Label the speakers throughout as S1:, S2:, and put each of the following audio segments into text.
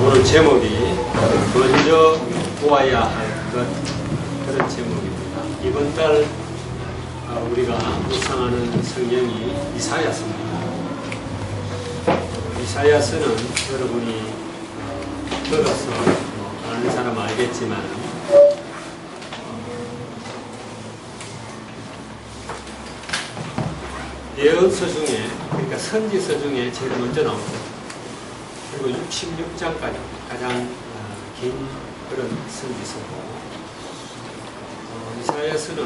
S1: 오늘 제목이 먼저 보아야 할 것, 그런 제목입니다. 이번 달 우리가 묵상하는 성경이 이사야서입니다. 이사야서는 여러분이 들어서 아는 사람 알겠지만 예언서 중에, 그러니까 선지서 중에 제일 먼저 나옵니다. 그리고 66장까지 가장 긴 그런 선지서고, 이사야서는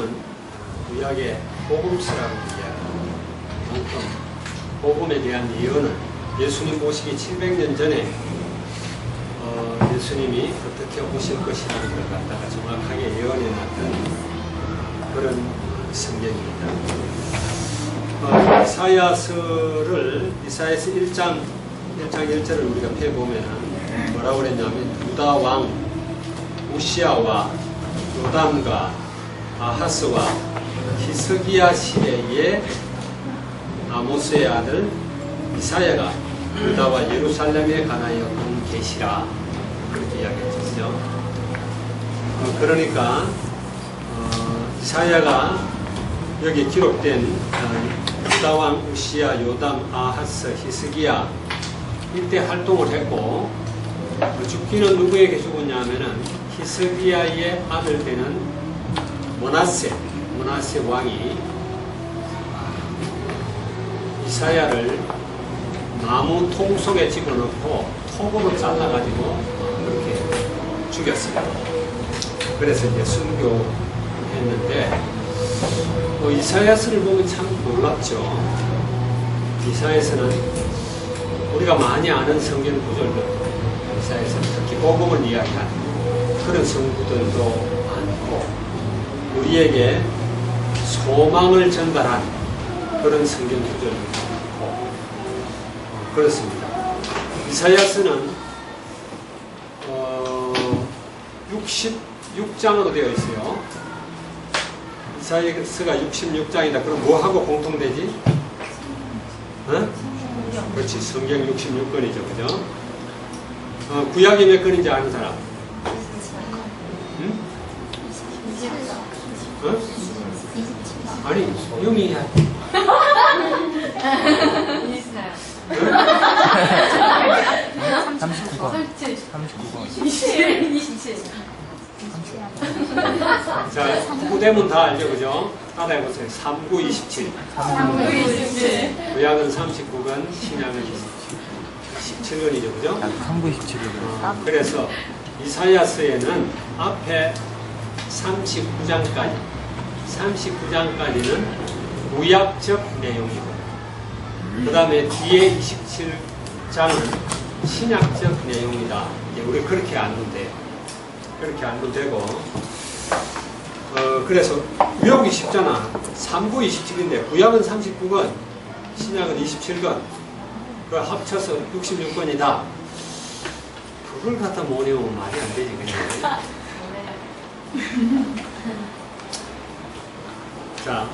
S1: 구약의 복음서라고 이야기합니다. 그만큼 복음에 대한 예언은 예수님 오시기 700년 전에 예수님이 어떻게 오실 것이라는 걸 갖다가 정확하게 예언해 놨던 그런 성경입니다. 이사야서를 이사야서 1장 1절을 우리가 펴보면은 뭐라고 그랬냐면 유다 왕 우시아와 요담과 아하스와 히스기야 시대에 아모스의 아들 이사야가 유다와 예루살렘에 관하여 본 계시라, 그렇게 이야기했죠. 그러니까 이사야가 여기 기록된 유다 왕 우시아, 요담, 아하스, 히스기야 이때 활동을 했고, 죽기는 누구에게 죽었냐면은 히스기야의 아들 되는 므낫세 왕이 이사야를 나무 통 속에 집어넣고 톱으로 잘라가지고 그렇게 죽였어요. 그래서 이제 순교했는데, 이사야서를 보면 참 놀랍죠. 이사야서는 우리가 많이 아는 성경 구절들, 이사야서는 특히 복음을 이야기하는 그런 성구들도 많고, 우리에게 소망을 전달한 그런 성경 구절도 많고 그렇습니다. 이사야서는 66장으로 되어 있어요. 이사야서가 66장이다. 그럼 뭐하고 공통되지? 그렇지, 성경 66권이죠, 그죠? 구약이 몇 권인지 아는 사람? 응? 아니, 영이야.
S2: 39권. 27.
S1: 자, 후대문 다 알죠, 그죠? 따라 해보세요. 39, 27. 구약은 39권, 신약은 17권이죠, 그죠?
S2: 39, 27이요.
S1: 그래서 이사야서에는 앞에 39장까지는 구약적 내용이고, 그 다음에 뒤에 27장은 신약적 내용이다. 이제 우리 그렇게 알면 돼요. 그렇게 알면 되고, 그래서 외우기 쉽잖아. 39, 27인데 구약은 39권, 신약은 27권, 그 합쳐서 66권이다. 그걸 갖다 못 외우면 말이 안 되지, 그냥. 자,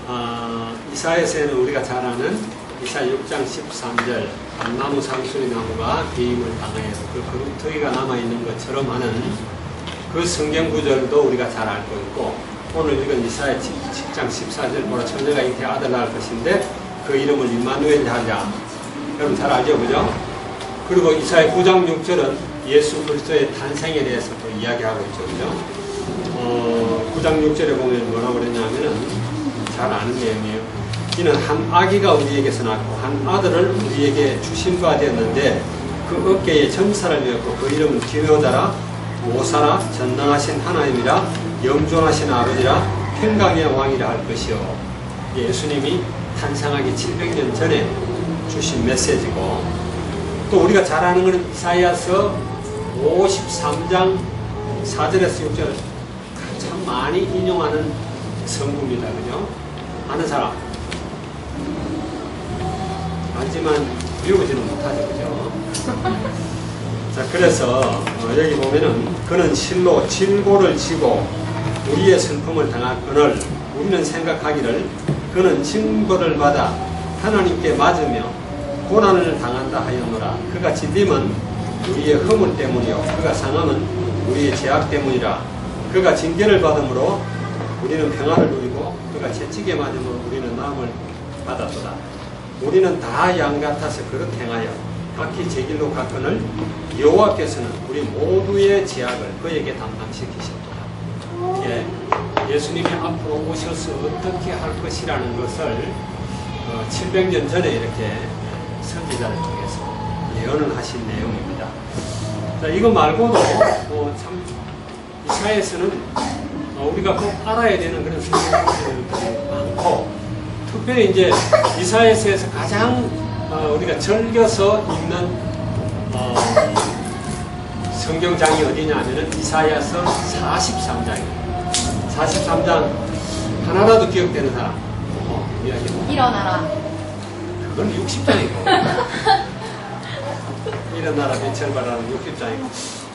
S1: 이사야서에는 우리가 잘 아는 이사 6장 13절 감나무 상수리 나무가 배임을 당하여서 그 그루터기가 남아있는 것처럼 하는 그 성경 구절도 우리가 잘 알고 있고, 오늘 읽은 이사야 10장 14절 보라 처녀가 잉태 아들 낳을 것인데 그 이름을 임마누엘 하자. 여러분 잘 알죠, 그죠? 그리고 이사야 9장 6절은 예수 그리스도의 탄생에 대해서 또 이야기하고 있죠, 그죠? 9장 6절에 보면 뭐라고 그랬냐면은 잘 아는 내용이에요. 이는 한 아기가 우리에게서 낳고 한 아들을 우리에게 주신 바 되었는데 그 어깨에 점사를 메었고 그 이름은 기묘자라 모사라 전능하신 하나님이라 영존하신 아버지라 평강의 왕이라 할 것이요. 예수님이 탄생하기 700년 전에 주신 메시지고, 또 우리가 잘 아는 것은 이사야서 53장 4절에서 6절 참 많이 인용하는 성구입니다. 그죠? 아는 사람? 알지만 외우지는 못하죠. 그죠? 자, 그래서 여기 보면은 그는 실로 질고를 지고 우리의 슬픔을 당하거늘 우리는 생각하기를 그는 징벌을 받아 하나님께 맞으며 고난을 당한다 하였노라. 그같이 님은 우리의 허물 때문이요 그가 상함은 우리의 죄악 때문이라. 그가 징계를 받음으로 우리는 평안을 누리고 그가 채찍에 맞음으로 우리는 나음을 받았도다. 우리는 다 양 같아서 그렇게 행하여 각기 제 길로 갔거늘 여호와께서는 우리 모두의 죄악을 그에게 담당시키셨도다. 예, 예수님이 앞으로 오셔서 어떻게 할 것이라는 것을 700년 전에 이렇게 선지자를 통해서 예언을 하신 내용입니다. 자, 이거 말고도 참 이사야에서는 우리가 꼭 알아야 되는 그런 성경들이 많고, 특별히 이제 이사야서에서 가장 우리가 즐겨서 읽는 성경장이 어디냐면은 이사야서 43장입니다. 43장 하나라도 기억되는 사람 이야기.
S3: 일어나라.
S1: 그건 60장이고. 일어나라 배철바라는 60장이고.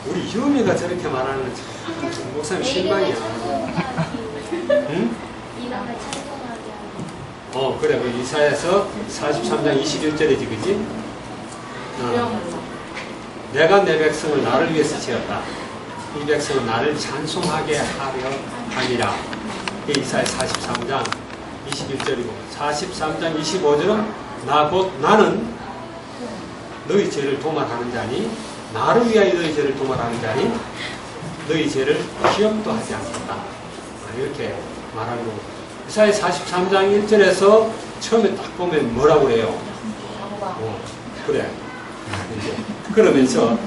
S1: 우리 유미가 저렇게 말하는 참 목사님 실망이야. 응?
S3: 일어나 찬송하게.
S1: 그래. 그 이사야서 43장 21절이지, 그지? 내가 내 백성을 나를 위해서 지었다. 이 백성은 나를 찬송하게 하려 하니라. 이게 이사야 43장 21절이고, 43장 25절은 나 곧 나는 너희 죄를 도말하는 자니, 나를 위하여 너희 죄를 도말하는 자니 너희 죄를 기억도 하지 않겠다. 이렇게 말하는 거고, 이사야 43장 1절에서 처음에 딱 보면 뭐라고 그래요? 그래. 이제 그러면서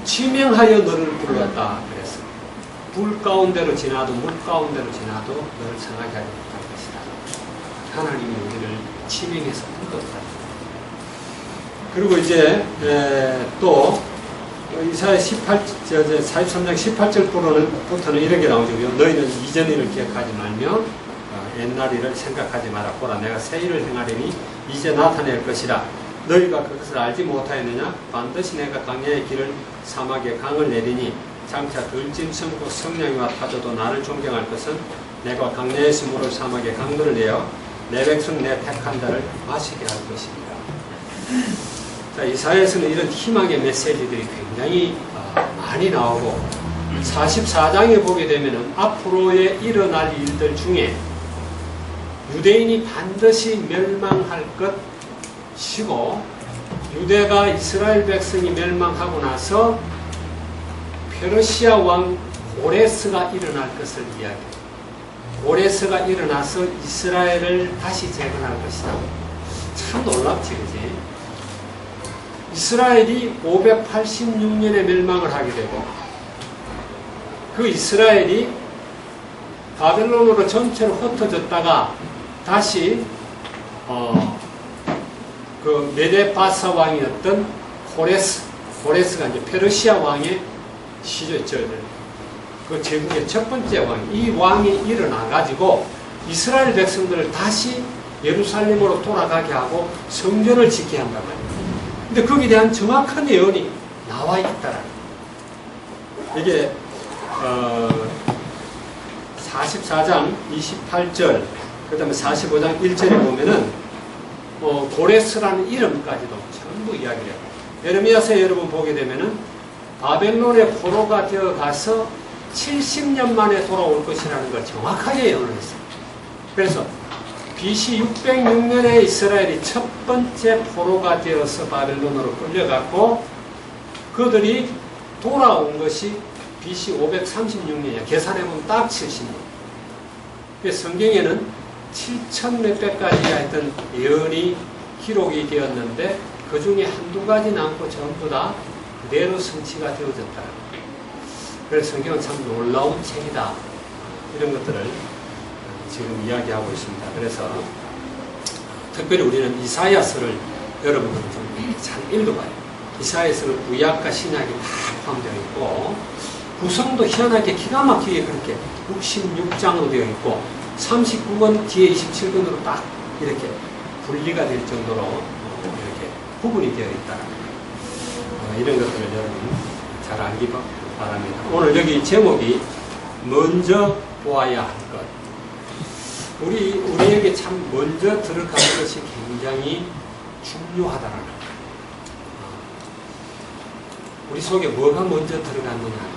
S1: 치명하여 너를 불렀다 그랬어. 불 가운데로 지나도 물 가운데로 지나도 너를 상하게 하지 못할 것이다. 하나님이 우리를 치명해서 불렀다. 그리고 이제 또 이사야 43장 18절부터는 이렇게 나오죠. 너희는 이전 일을 기억하지 말며 옛날 일을 생각하지 마라. 보라, 내가 새 일을 행하리니 이제 나타낼 것이라. 너희가 그것을 알지 못하였느냐? 반드시 내가 광야의 길을 사막에 강을 내리니 장차 들짐승 곧 성냥이와 타조도 나를 존경할 것은 내가 광야에서 물을 사막에 강들을 내어 내 백성 내 택한 자를 마시게 할 것입니다. 자, 이사야에서는 이런 희망의 메시지들이 굉장히 많이 나오고, 44장에 보게 되면은 앞으로의 일어날 일들 중에 유대인이 반드시 멸망할 것이고, 유대가 이스라엘 백성이 멸망하고 나서 페르시아 왕 고레스가 일어날 것을 이야기해요. 고레스가 일어나서 이스라엘을 다시 재건할 것이다. 참 놀랍지, 그지? 이스라엘이 586년에 멸망을 하게 되고, 그 이스라엘이 바벨론으로 전체로 흩어졌다가 다시 그 메데바사 왕이었던 고레스가 이제 페르시아 왕의 그 제국의 첫 번째 왕, 이 왕이 일어나 가지고 이스라엘 백성들을 다시 예루살렘으로 돌아가게 하고 성전을 짓게 한단 말이에요. 근데 거기에 대한 정확한 예언이 나와 있다라는 거예요. 이게 44장 28절, 그 다음에 45장 1절에 보면은 고레스라는 이름까지도 전부 이야기를 해요. 예레미야서 여러분 보게 되면은 바벨론의 포로가 되어 가서 70년 만에 돌아올 것이라는 걸 정확하게 예언을 했어요. 그래서 BC 606년에 이스라엘이 첫 번째 포로가 되어서 바벨론으로 끌려갔고, 그들이 돌아온 것이 BC 536년이에요. 계산해보면 딱 70년. 그래서 성경에는 7천 몇백 가지가 있던 예언이 기록이 되었는데, 그 중에 한두 가지 남고 전부 다 그대로 성취가 되어졌다. 그래서 성경은 참 놀라운 책이다. 이런 것들을 지금 이야기하고 있습니다. 그래서 특별히 우리는 이사야서를 여러분들은 좀 잘 읽어봐요. 이사야서는 구약과 신약이 다 포함되어 있고, 구성도 희한하게 기가 막히게 그렇게 66장으로 되어 있고, 39권 뒤에 27권으로 딱 이렇게 분리가 될 정도로 이렇게 구분이 되어 있다. 이런 것들을 여러분 잘 알기 바랍니다. 오늘 여기 제목이 먼저 보아야 할 것. 우리에게 참 먼저 들어가는 것이 굉장히 중요하다는 것. 우리 속에 뭐가 먼저 들어갔느냐.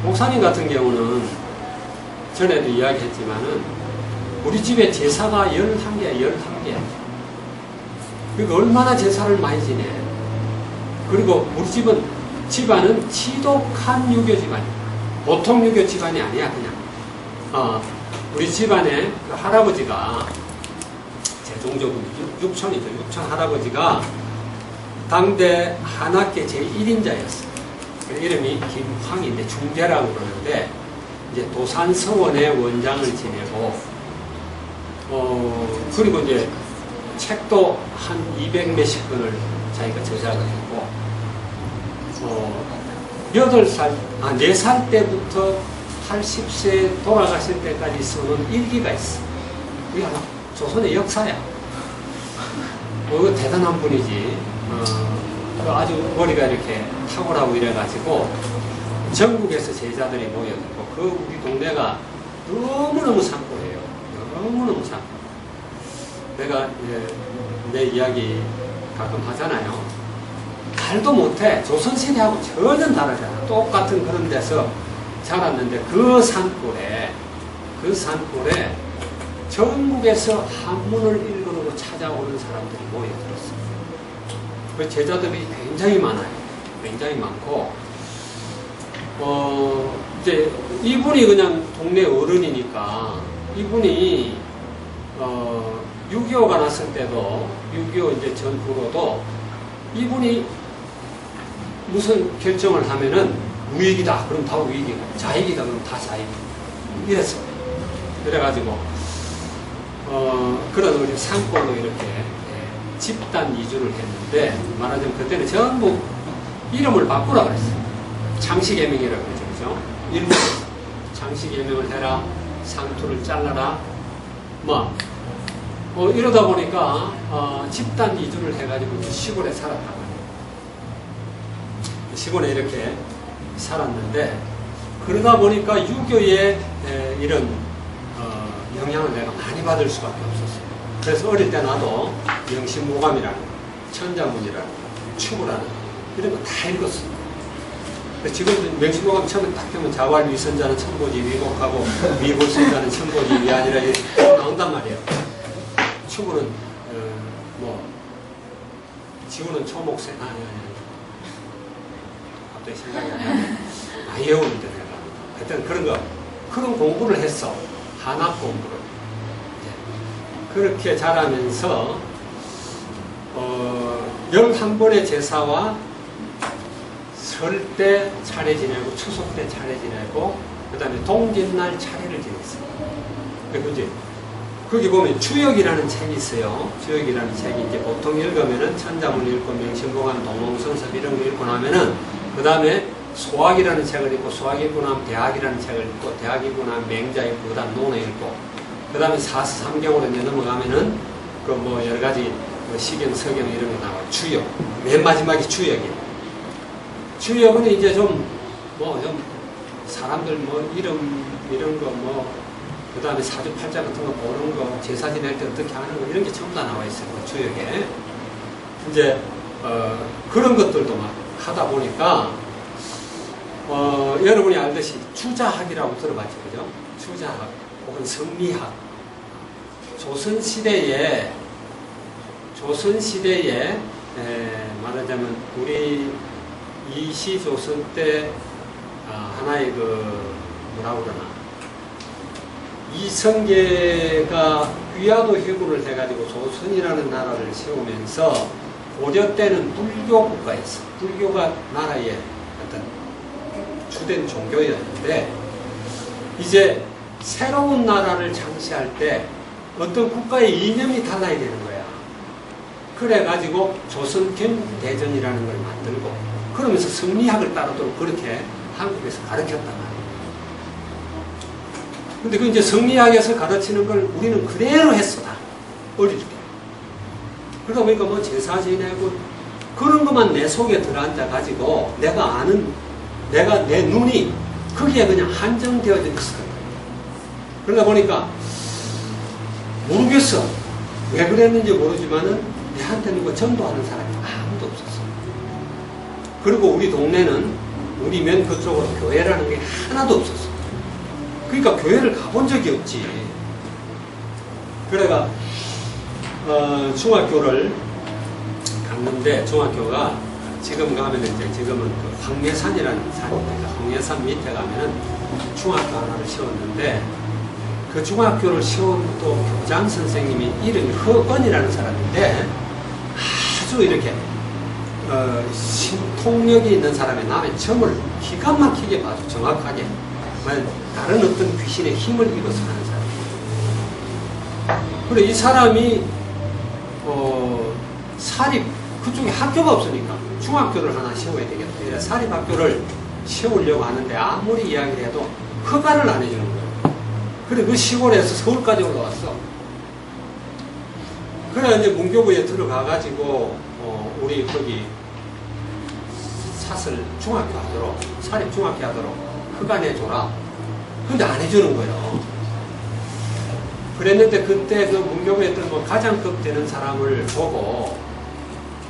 S1: 목사님 같은 경우는 전에도 이야기했지만은 우리 집에 제사가 11개야, 11개. 그러니까 얼마나 제사를 많이 지내. 그리고 우리 집안은 지독한 유교 집안이야. 보통 유교 집안이 아니야, 그냥. 우리 집안에 그 할아버지가 제종적으로 육촌이죠. 육촌 할아버지가 당대 한학계 제1인자였어요. 이름이 김황인데 중재라고 그러는데 이제 도산서원의 원장을 지내고 그리고 이제 책도 한 200몇십 권을 자기가 저작을 했고 4살 때부터 80세 돌아가실 때까지 쓰는 일기가 있어. 이게 조선의 역사야. 대단한 분이지. 아주 머리가 이렇게 탁월하고 이래가지고 전국에서 제자들이 모여들고 우리 동네가 너무너무 산골이에요. 너무너무 산골. 내가 내 이야기 가끔 하잖아요. 말도 못해. 조선시대하고 전혀 다르잖아. 똑같은 그런 데서 자랐는데 그 산골에 전국에서 한문을 읽으려고 찾아오는 사람들이 모여들었어요. 그 제자들이 굉장히 많아요. 굉장히 많고, 이제 이분이 그냥 동네 어른이니까 이분이 6.25가 났을 때도 6.25 이제 전후로도 이분이 무슨 결정을 하면은 우익이다. 그럼 다 우익이고 좌익이다. 그럼 다 좌익. 이랬어. 그래가지고 그런 우리 산골로 이렇게 집단 이주를 했는데 말하자면 그때는 전부 이름을 바꾸라 그랬어요. 장시개명이라고 그러죠. 그죠? 일부 장시개명을 해라. 상투를 잘라라. 이러다 보니까 집단 이주를 해가지고 시골에 살았다고. 시골에 이렇게 살았는데 그러다 보니까 유교의 이런 영향을 내가 많이 받을 수밖에 없었어요. 그래서 어릴 때 나도 명심모감이라는 천자문이라는 추구라는 이런 거 다 읽었어요. 지금도 명심모감 처음에 딱 되면 자활위선자는 천보지 위복하고 위불선자는 천보지 위아니라 나온단 말이에요. 추구는 지구는 초목생 갑자기 생각이 안 나요. 많이 외우는데 내가 그때는 그런 공부를 했어. 한학 공부를. 그렇게 자라면서 11번의 제사와 설 때 차례 지내고 추석 때 차례 지내고 그 다음에 동짓날 차례를 지냈어요. 그지? 거기 보면 주역이라는 책이 있어요. 주역이라는 책이 이제 보통 읽으면은 천자문 읽고 명심보감 동몽성섭 이런 거 읽고 나면은 그 다음에 소학이라는 책을 읽고 소학 읽고 나면 대학이라는 책을 읽고 대학 읽고 나면 맹자 읽고 그 다음 논어 읽고 그 다음에 사서삼경으로 이제 넘어가면은 여러 가지 시경, 서경 이런 게 나와요. 주역. 맨 마지막이 주역이에요. 주역은 이제 좀 사람들 이름 이런 거 그 다음에 사주팔자 같은 거 보는 거, 제사 지낼 때 어떻게 하는 거 이런 게 전부 다 나와 있어요. 주역에. 이제 그런 것들도 막 하다 보니까 여러분이 알듯이 주자학이라고 들어봤죠, 그죠? 주자학 혹은 성리학. 조선시대에 말하자면 우리 이시조선 때 하나의 뭐라고 그러나 이성계가 귀화도 회구를 해가지고 조선이라는 나라를 세우면서 고려 때는 불교 국가였어. 불교가 나라의 어떤 주된 종교였는데 이제 새로운 나라를 창시할 때 어떤 국가의 이념이 달라야 되는 거야. 그래가지고 조선경대전이라는 걸 만들고 그러면서 성리학을 따르도록 그렇게 한국에서 가르쳤단 말이야. 근데 그 이제 성리학에서 가르치는 걸 우리는 그대로 했어, 다. 어릴 때. 그러다 보니까 제사 지내고 그런 것만 내 속에 들어앉아가지고 내가 내 눈이 거기에 그냥 한정되어져 있었거든. 그러다 보니까 모르겠어. 왜 그랬는지 모르지만은 내한테는 전도하는 사람이 아무도 없었어. 그리고 우리 동네는 우리 면 그쪽으로 교회라는 게 하나도 없었어. 그러니까 교회를 가본 적이 없지. 그래가 중학교를 갔는데 중학교가 지금 가면은 이제 지금은 그 황례산이라는 산입니다. 황례산 밑에 가면은 중학교 하나를 세웠는데 그 중학교를 세운 또 교장 선생님이 이름이 허언이라는 사람인데 아주 이렇게 통력이 있는 사람의 남의 점을 기가 막히게 봐줘. 정확하게. 다른 어떤 귀신의 힘을 입어서 하는 사람. 그래 이 사람이 사립 그쪽에 학교가 없으니까 중학교를 하나 세워야 되겠다. 사립학교를 세우려고 하는데 아무리 이야기를 해도 허가를 안 해주는 거예요. 그래 그 시골에서 서울까지 올라왔어. 그래 이제 문교부에 들어가가지고 우리 거기 사설 중학교 하도록 사립 중학교 하도록 허가 내줘라. 근데 안 해주는 거예요. 그랬는데 그때 그 문교부에 있던 뭐 가장급 되는 사람을 보고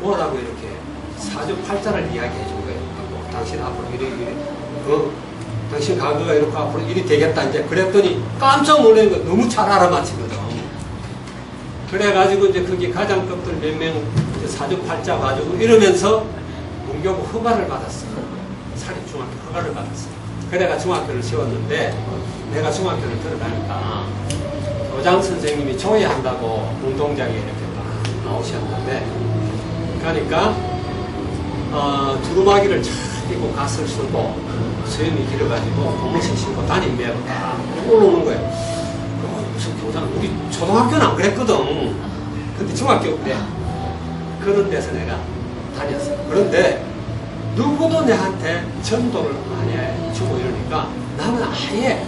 S1: 뭐라고 이렇게 사주팔자를 이야기해 준 거예요. 당신 앞으로 이래 당신 가거가 이렇게 앞으로 일이 되겠다 이제 그랬더니 깜짝 놀라는 거 너무 잘 알아맞히거든. 그래가지고 이제 거기 가장급들 몇 명 사주팔자 가지고 이러면서 문교부 허가를 받았어. 사립중학교 허가를 받았어. 그래가 중학교를 세웠는데 내가 중학교를 들어가니까 교장 선생님이 조회한다고 운동장에 이렇게 딱 나오셨는데 그러니까 두루마기를 잘 입고 갓을 쓰고 수염이 길어가지고 고무신 신고 담임 매고 딱 올라오는 거예요. 무슨 교장 우리 초등학교는 안 그랬거든. 근데 중학교 때 그런 데서 내가 다녔어. 그런데 누구도 내한테 전도를 많이 해주고 이러니까 나는 아예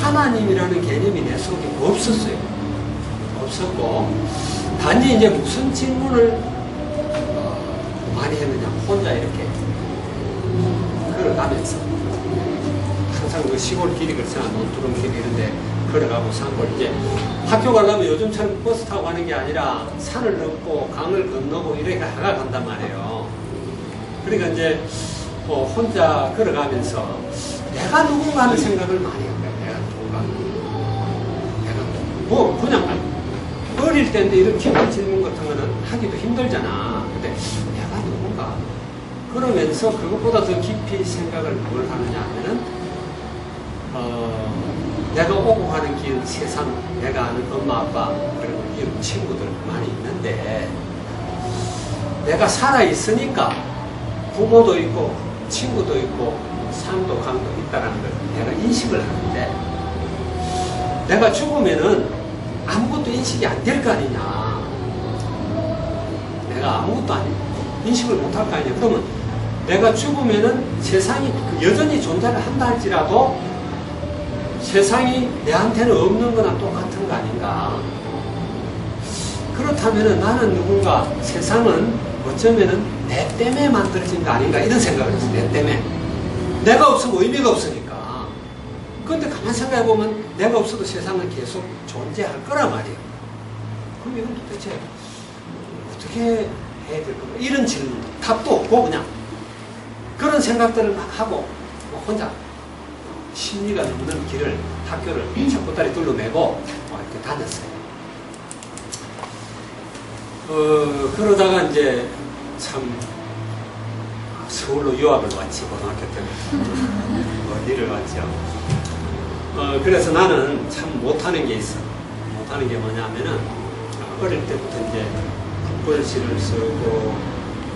S1: 하나님이라는 개념이 내 속에 없었어요. 없었고 단지 이제 무슨 질문을 많이 했느냐 혼자 이렇게 걸어가면서 항상 그 시골 길이 그렇잖아. 논두렁 길이 이런데 걸어가고 산골 이제 학교 가려면 요즘처럼 버스 타고 가는 게 아니라 산을 넘고 강을 건너고 이렇게 하가 간단 말이에요. 그러니까 이제 혼자 걸어가면서 내가 누군가 하는 생각을 많이 한 거야. 내가 누군가. 내가 뭐 그냥 어릴 때인데 이런 기본 질문 같은 거는 하기도 힘들잖아. 근데 내가 누군가. 그러면서 그것보다 더 깊이 생각을 뭘 하느냐 하면은 내가 오고 가는 길 세상 내가 아는 엄마 아빠 그리고 이 친구들 많이 있는데 내가 살아있으니까 부모도 있고 친구도 있고 산도 강도 있다는 걸 내가 인식을 하는데 내가 죽으면은 아무것도 인식이 안 될 거 아니냐. 내가 아무것도 인식을 못 할 거 아니냐. 그러면 내가 죽으면은 세상이 여전히 존재를 한다 할지라도 세상이 내한테는 없는 거나 똑같은 거 아닌가. 그렇다면은 나는 누군가 세상은 어쩌면은 내 때문에 만들어진 거 아닌가 이런 생각을 했어요. 내 때문에. 내가 없으면 의미가 없으니까. 그런데 가만 생각해보면 내가 없어도 세상은 계속 존재할 거란 말이에요. 그럼 이건 도대체 어떻게 해야 될까? 이런 질문, 답도 없고 그냥 그런 생각들을 막 하고 혼자 심리가 넘는 길을 학교를 잡고다리 둘러매고 이렇게 다녔어요. 그러다가 이제 참 서울로 유학을 왔지. 고등학교 때는 어디를 왔죠. 그래서 나는 참 못하는 게 있어. 못하는 게 뭐냐면은 어릴 때부터 이제 국글씨를 쓰고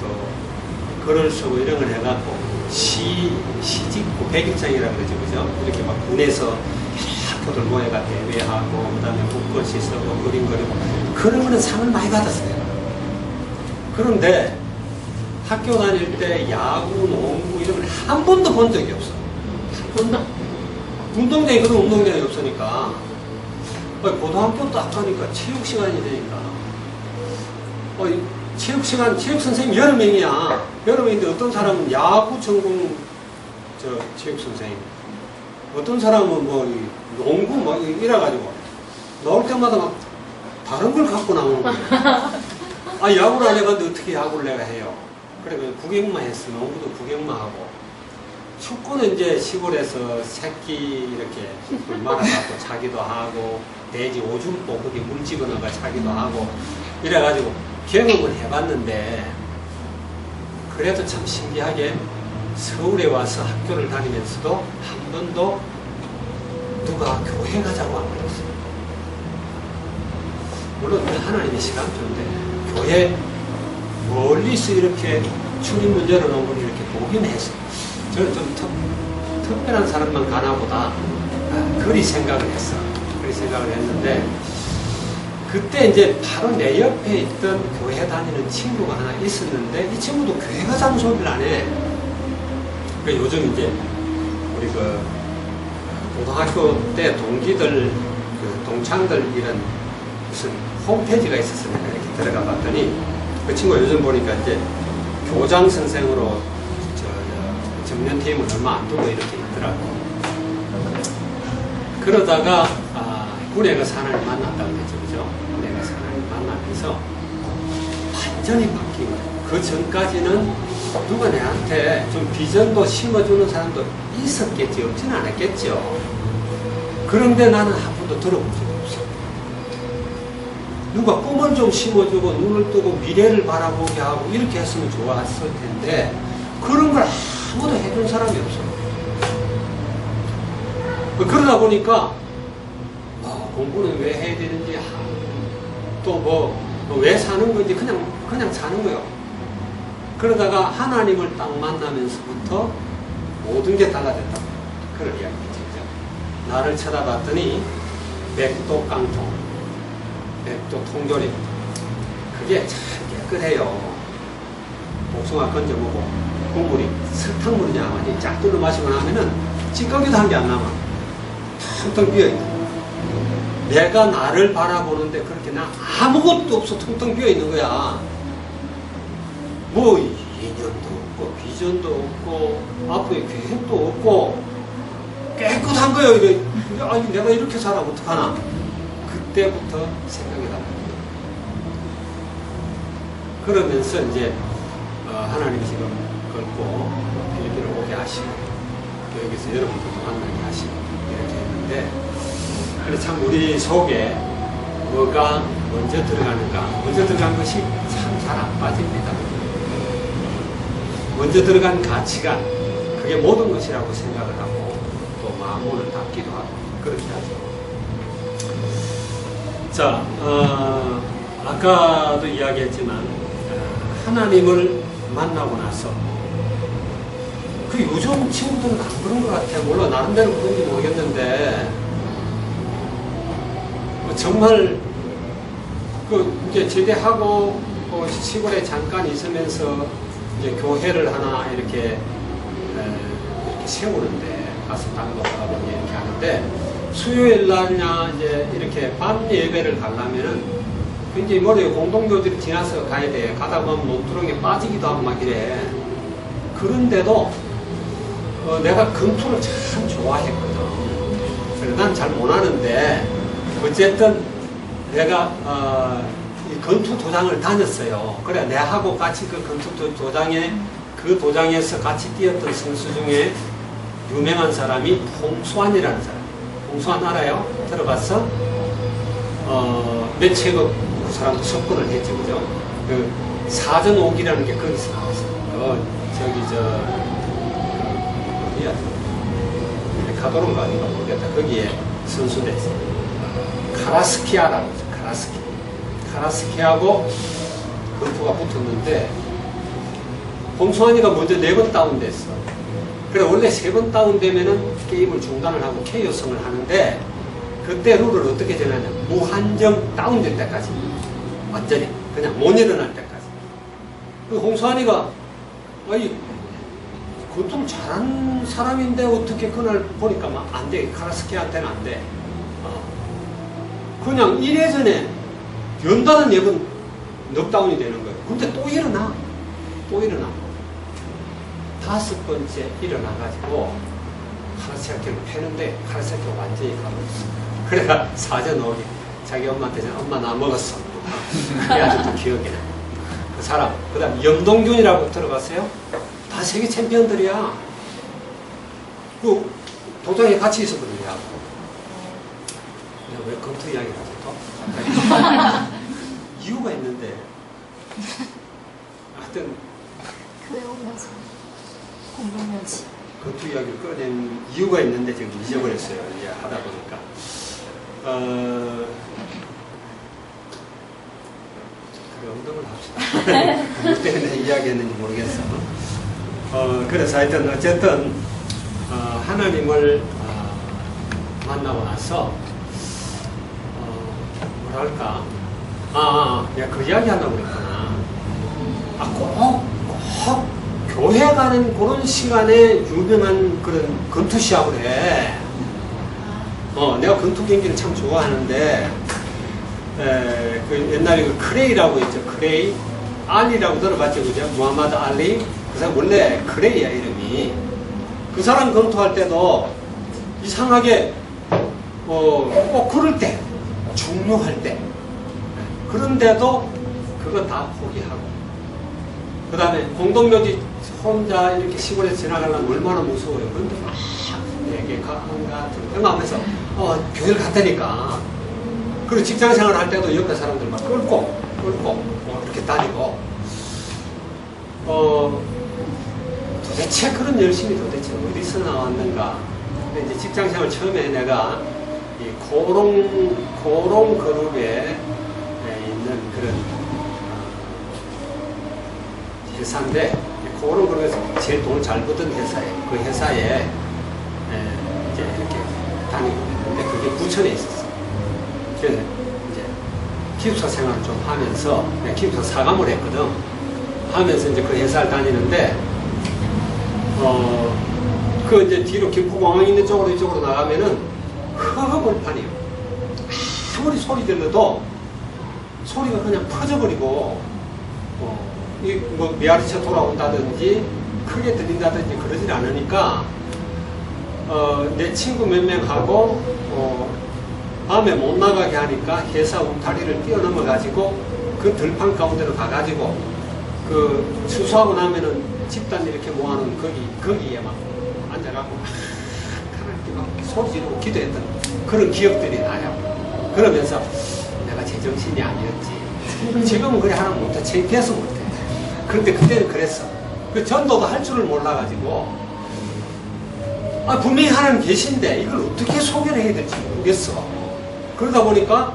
S1: 또 글을 쓰고 이런 걸 해갖고 시 짓고 백일장이라고 그러죠. 그죠? 이렇게 막 군에서 학교들 모여가 대회하고 그 다음에 국글씨 쓰고 그림 그리고 그런 거는 상을 많이 받았어요. 그런데 학교 다닐 때 야구, 농구 이런 걸 한 번도 본 적이 없어. 한 번도. 운동장이 그런 운동장이 없으니까 고등학교 딱 가니까 체육 시간이 되니까 체육 시간 체육 선생님 여러 명이야. 여러 명인데 어떤 사람은 야구 전공 체육 선생님, 어떤 사람은 뭐 농구 막 이래가지고 나올 때마다 막 다른 걸 갖고 나오는 거야. 야구를 안 해봤는데 어떻게 야구를 내가 해요? 그래, 구경만 했어. 농구도 구경만 하고. 축구는 이제 시골에서 새끼 이렇게 물 말아갖고 차기도 하고, 돼지 오줌 뽀국에 물 집어넣어가 차기도 하고, 이래가지고 경험을 해봤는데, 그래도 참 신기하게 서울에 와서 학교를 다니면서도 한 번도 누가 교회 가자고 안 그랬어요. 물론 하나님의 시간표인데, 교회 멀리서 이렇게 출입문 열어놓은 걸 이렇게 보긴 했어요. 저는 좀 특별한 사람만 가나 보다. 그리 생각을 했어. 그리 생각을 했는데, 그때 이제 바로 내 옆에 있던 교회 다니는 친구가 하나 있었는데, 이 친구도 교회 가자는 소리를 안 해. 그러니까 요즘 이제 우리 그 고등학교 때 동기들, 그 동창들 이런 무슨 홈페이지가 있었어요. 이렇게 들어가 봤더니, 그 친구가 요즘 보니까 이제 교장 선생으로 정년퇴임을 얼마 안 두고 이렇게 있더라고. 그러다가 군에 가서 하나님 만났다고 했죠. 그죠? 군에 가서 하나님 만나면서 완전히 바뀐 거예요. 그 전까지는 누가 내한테 좀 비전도 심어주는 사람도 있었겠지, 없지는 않았겠죠. 그런데 나는 한 번도 들어본 적이 없어. 누가 꿈을 좀 심어주고 눈을 뜨고 미래를 바라보게 하고 이렇게 했으면 좋았을 텐데, 그런 걸 아무도 해준 사람이 없어. 그러다 보니까 공부는 왜 해야 되는지, 또 왜 사는 건지 그냥 사는 거예요. 그러다가 하나님을 딱 만나면서부터 모든 게 달라졌다. 그런 이야기죠. 나를 쳐다봤더니 맥도 깡통, 맥도 통조림, 그게 참 깨끗해요. 복숭아 건져 먹고 국물이 설탕물이냐 완전히 쫙 뚫어 마시고 나면은 찌꺼기도 한 개 안 남아. 텅텅 비어있고, 내가 나를 바라보는데 그렇게 나 아무것도 없어. 텅텅 비어있는 거야. 뭐 인연도 없고 비전도 없고 앞으로의 계획도 없고 깨끗한 거예요. 이게 아니 내가 이렇게 살아면 어떡하나. 그때부터 생각이 나요. 그러면서 이제 하나님 지금 걸고 필리핀을 오게 하시고, 여기서 여러분들도 만나게 하시고 이렇게 했는데, 그래 참 우리 속에 뭐가 먼저 들어가는가, 먼저 들어간 것이 참 잘 안 빠집니다. 먼저 들어간 가치가 그게 모든 것이라고 생각을 하고, 또 마음을 닫기도 하고 그렇게 하죠. 자, 아까도 이야기했지만 하나님을 만나고 나서, 그 요즘 친구들은 안 그런 것 같아요. 물론 나름대로 그런지 모르겠는데, 정말 이제 제대하고 시골에 잠깐 있으면서 이제 교회를 하나 이렇게 세우는데, 가서 땅도 가고 이렇게 하는데, 수요일 날이나 이제 이렇게 밤 예배를 가려면은 굉장히 머리에 공동교지를 지나서 가야 돼. 가다 보면 논두렁에 빠지기도 하고 막 이래. 그런데도 내가 검토를 참 좋아했거든. 그래서 난 잘 못하는데 어쨌든 내가 이 검토 도장을 다녔어요. 그래 내하고 같이 그 검토 도장에, 그 도장에서 같이 뛰었던 선수 중에 유명한 사람이 홍수환이라는 사람. 홍수환 알아요? 들어봤어? 매체급 그 사람도 석권을 했죠, 그죠? 그 사전 5기라는 게 거기서 나왔어요. 어디야? 가도론가 아닌가 모르겠다. 거기에 선수 됐어요. 카라스키아라고 하죠. 카라스키하고 검토가 붙었는데, 홍수환이가 먼저 4번 다운됐어. 그래 원래 3번 다운되면은 게임을 중단을 하고 KO승을 하는데, 그때 룰을 어떻게 정하냐, 무한정 다운될 때까지, 완전히 그냥 못 일어날 때까지. 그 홍수환이가 아니 그좀 잘하는 사람인데 어떻게 그날 보니까 막 안 돼. 카라스키한테는 안 돼. 그냥 1회전에 연달은 4번 넉다운이 되는 거예요. 근데 또 일어나. 5번째 일어나가지고 카라스키를 패는데, 카라스키가 완전히 가버렸어. 그래가 사전 오기 자기 엄마한테 엄마 나 먹었어. 그게 아직도 기억이 나. 그 사람. 그 다음 염동균이라고 들어봤어요? 다 세계 챔피언들이야. 그 도장에 같이 있었거든요. 내가 왜 검토 이야기를 하지 또? 이유가 있는데 하여튼
S3: 교회 오면서 공동묘지.
S1: 검토 이야기를 꺼낸 이유가 있는데 지금 잊어버렸어요. 이제 하다 보니까 그래, 운동을 합시다. 뭐 때문에 이야기했는지 모르겠어. 그래서 하여튼 어쨌든 하나님을 만나고 나서 뭐랄까 내가 그 이야기 한다고 그랬구나. 꼭 교회 가는 그런 시간에 유명한 그런 권투 시합을 해. 내가 권투 경기를 참 좋아하는데 그 옛날에 그 크레이라고 있죠. 크레이 알리라고 들어봤죠, 그죠? 무하마드 알리. 그 사람 원래 크레이야 이름이. 그 사람 권투할 때도 이상하게 꼭 그럴 때 중요할 때 그런데도 그거 다 포기하고 그 다음에 공동묘지 혼자 이렇게 시골에서 지나가려면 얼마나 무서워요. 그런데 막 내게 가한가 생각하면서 교회를 갔다니까. 그리고 직장생활 할 때도 옆에 사람들 막 끌고 이렇게 다니고 도대체 그런 열심이 도대체 어디서 나왔는가. 근데 이제 직장생활 처음에 내가 이 고롱 그룹에 있는 그런 회사인데 고롱 그룹에서 제일 돈을 잘 버던 회사예요. 그 회사에 이제 이렇게 다니고 있는데 그게 부천에 있었어. 그래서 이제 기숙사 생활을 좀 하면서 내가 기숙사 사감을 했거든. 하면서 이제 그 회사를 다니는데 그 이제 뒤로 김포공항 있는 쪽으로 이쪽으로 나가면은 허허벌판이에요. 아무리 소리 들려도 소리가 그냥 퍼져버리고 이 뭐 메아리차 돌아온다든지 크게 들린다든지 그러질 않으니까 내 친구 몇 명하고 밤에 못 나가게 하니까 회사 울타리를 뛰어넘어 가지고 그 들판 가운데로 가가지고 그 수수하고 나면은 집단 이렇게 모아놓은 거기에 막 앉아갖고 막 소리 지르고 기도했던 그런 기억들이 나요. 그러면서 내가 제정신이 아니었지. 지금은 그래 하나 못해. 창피해서 못해. 그런데 그때는 그랬어. 그 전도도 할 줄을 몰라가지고 분명히 하나님 계신데 이걸 어떻게 소개를 해야 될지 모르겠어. 그러다 보니까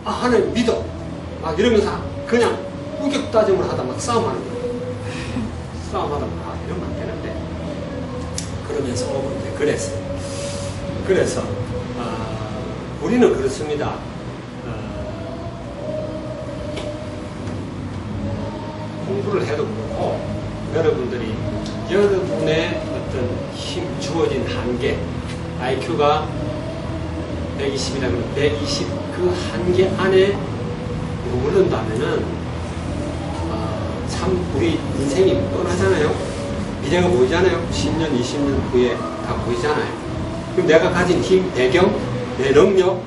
S1: 하나님 믿어 막 이러면서 그냥 우격다짐을 하다 막 싸움하는 거야. 싸움하다 막 이러면 안 되는데 그러면서 이제 그랬어요. 그래서 우리는 그렇습니다. 공부를 해도 그렇고 여러분들이 여러분의 어떤 힘 주어진 한계 IQ가 120이라면 120 그 한계 안에 머무른다면은 참 우리 인생이 뻔하잖아요. 미래가 보이잖아요. 10년, 20년 후에 다 보이잖아요. 그럼 내가 가진 힘, 배경, 내 능력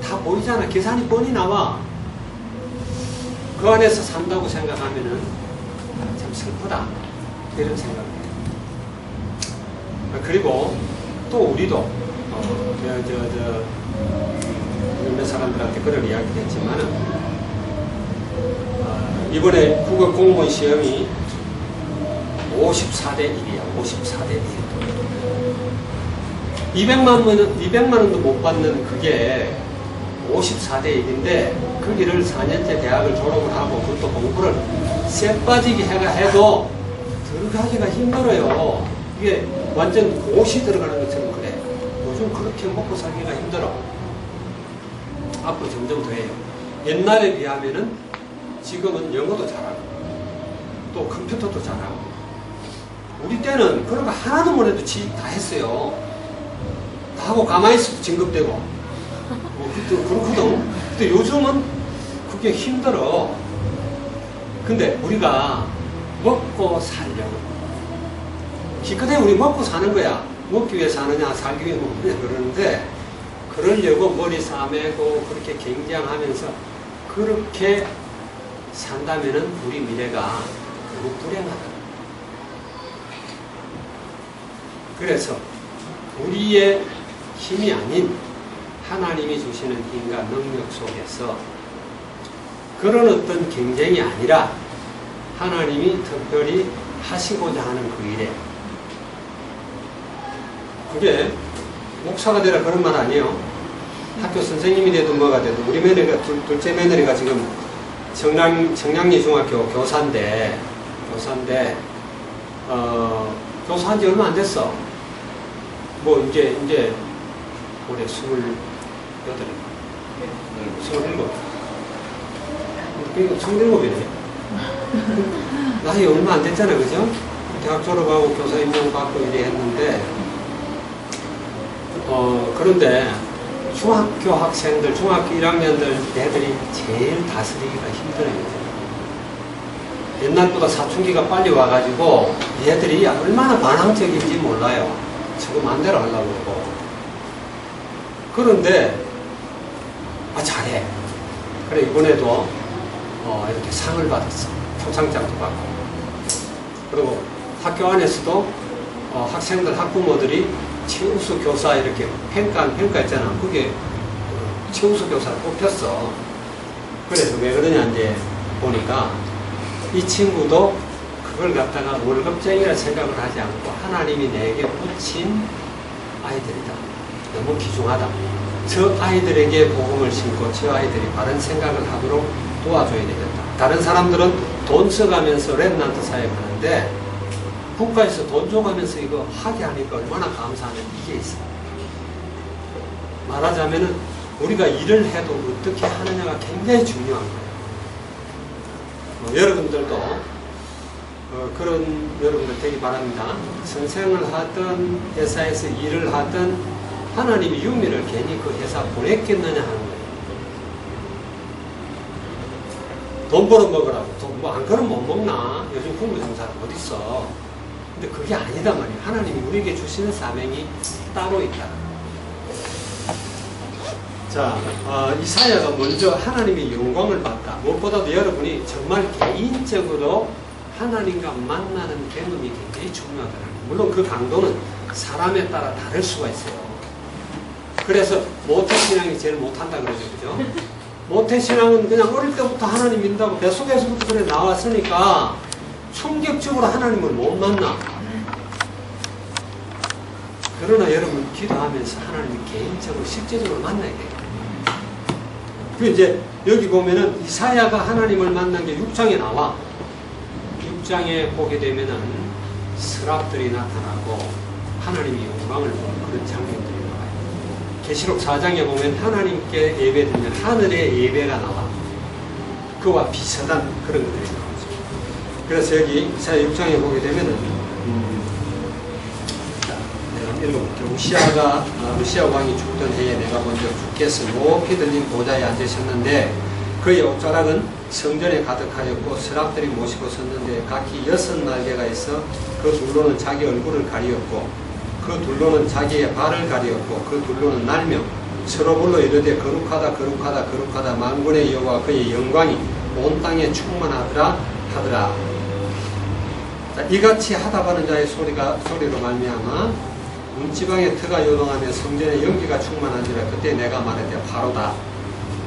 S1: 다 보이잖아. 계산이 뻔히 나와. 그 안에서 산다고 생각하면은 참 슬프다. 이런 생각이에요. 그리고 또 우리도 몇몇 사람들한테 그런 이야기를 했지만은 이번에 국어 공무원 시험이 54대 1이야. 54대 1. 200만 원도 못 받는 그게 54대 1인데 거기를 4년제 대학을 졸업을 하고 그것도 공부를 쎄 빠지게 해도 들어가기가 힘들어요. 이게 완전 고시 들어가는 것처럼 그래. 요즘 그렇게 먹고 살기가 힘들어. 앞으로 점점 더 해요. 옛날에 비하면은 지금은 영어도 잘하고 또 컴퓨터도 잘하고 우리 때는 그런 거 하나도 못해도 다 했어요. 다 하고 가만히 있어도 진급되고 그렇거든. 근데 요즘은 그게 힘들어. 근데 우리가 먹고 살려고 기껏해 우리 먹고 사는 거야. 먹기 위해 사느냐 살기 위해 먹느냐 그러는데 그러려고 머리 싸매고 그렇게 경쟁하면서 그렇게 산다면은 우리 미래가 결국 불행하다. 그래서 우리의 힘이 아닌 하나님이 주시는 힘과 능력 속에서 그런 어떤 경쟁이 아니라 하나님이 특별히 하시고자 하는 그 일에, 그게 목사가 되라 그런 말 아니에요. 학교 선생님이 되든 뭐가 되든 우리 며느리가 둘째 며느리가 지금 청량리 중학교 교사인데 교사한 지 얼마 안 됐어. 뭐 이제 올해 28, 27. 그러니까 27이네. 나이 얼마 안 됐잖아, 그죠? 대학 졸업하고 교사 임용 받고 이래 했는데, 그런데 중학교 학생들, 중학교 1학년들 애들이 제일 다스리기가 힘들어요. 옛날보다 사춘기가 빨리 와가지고 얘들이 얼마나 반항적인지 몰라요. 지금 마음대로 하려고 그러고. 그런데 잘해. 그래 이번에도 이렇게 상을 받았어. 표창장도 받고. 그리고 학교 안에서도 학생들 학부모들이 최우수 교사 이렇게 평가했잖아. 그게 최우수 교사를 뽑혔어. 그래서 왜 그러냐 이제 보니까 이 친구도 그걸 갖다가 월급쟁이라 생각을 하지 않고 하나님이 내게 붙인 아이들이다. 너무 귀중하다. 저 아이들에게 복음을 심고 저 아이들이 바른 생각을 하도록 도와줘야 되겠다. 다른 사람들은 돈 써가면서 랩런트 사역하는데 국가에서 돈 줘가면서 이거 하게 하니까 얼마나 감사하면 이게 있어요. 말하자면은 우리가 일을 해도 어떻게 하느냐가 굉장히 중요한 거예요. 여러분들도 그런 여러분들 되기 바랍니다. 선생을 하든 회사에서 일을 하든 하나님이 유미를 괜히 그 회사 보냈겠느냐 하는 거예요. 돈 벌어 먹으라고. 뭐 안 그러면 못 먹나? 요즘 공부정사는 어딨어? 근데 그게 아니다 말이에요. 하나님이 우리에게 주시는 사명이 따로 있다. 자, 이사야가 먼저 하나님의 영광을 봤다. 무엇보다도 여러분이 정말 개인적으로 하나님과 만나는 경험이 굉장히 중요하더라고요. 물론 그 강도는 사람에 따라 다를 수가 있어요. 그래서 모태신앙이 제일 못한다 그러죠. 그죠? 모태신앙은 그냥 어릴 때부터 하나님 믿는다고 뱃속에서부터 그래 나왔으니까 충격적으로 하나님을 못 만나. 그러나 여러분 기도하면서 하나님을 개인적으로 실제적으로 만나야 돼요. 그 이제 여기 보면은 이사야가 하나님을 만난 게 6장에 나와. 6장에 보게 되면은 스랍들이 나타나고 하나님의 영광을 보는 그런 장면들이 나와요. 계시록 4장에 보면 하나님께 예배드리면 하늘의 예배가 나와. 그와 비슷한 그런 것들이 나오죠. 그래서 여기 이사야 6장에 보게 되면은 내가 읽어볼게요. 루시아 왕이 죽던 해에 내가 먼저 주께서 높이 들린 보좌에 앉으셨는데 그의 옷자락은 성전에 가득하였고 스랍들이 모시고 섰는데 각기 6날개가 있어 그 둘로는 자기 얼굴을 가리었고 그 둘로는 자기의 발을 가리었고 그 둘로는 날며 서로 불러 이르되 거룩하다 거룩하다 거룩하다 만군의 여호와 그의 영광이 온 땅에 충만하더라 하더라. 자, 이같이 하다바는 자의 소리로 말미암아 문지방의 터가 요동하며 성전에 연기가 충만한지라. 그때 내가 말하되 바로다.